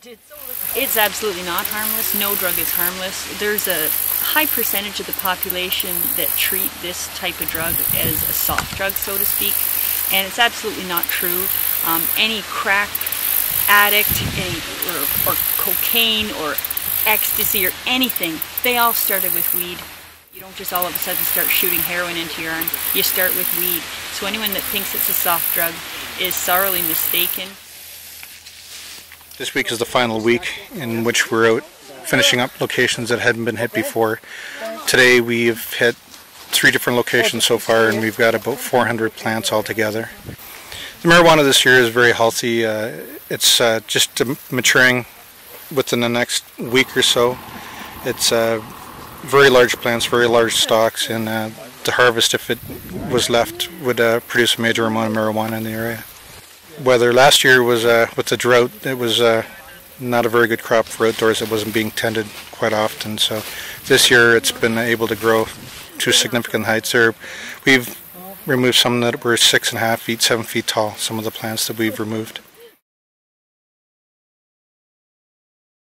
It's absolutely not harmless. No drug is harmless. There's a high percentage of the population that treat this type of drug as a soft drug, so to speak, and it's absolutely not true. Any crack addict, or cocaine or ecstasy or anything, they all started with weed. You don't just all of a sudden start shooting heroin into your arm. You start with weed. So anyone that thinks it's a soft drug is sorely mistaken. This week is the final week in which we're out finishing up locations that hadn't been hit before. Today we've hit 3 different locations so far, and we've got about 400 plants altogether. The marijuana this year is very healthy. It's just maturing within the next week or so. It's very large plants, very large stalks, and the harvest, if it was left, would produce a major amount of marijuana in the area. Weather last year was, with the drought, it was not a very good crop for outdoors. It wasn't being tended quite often, so this year it's been able to grow to significant heights. We've removed some that were 6.5 feet, 7 feet tall, some of the plants that we've removed.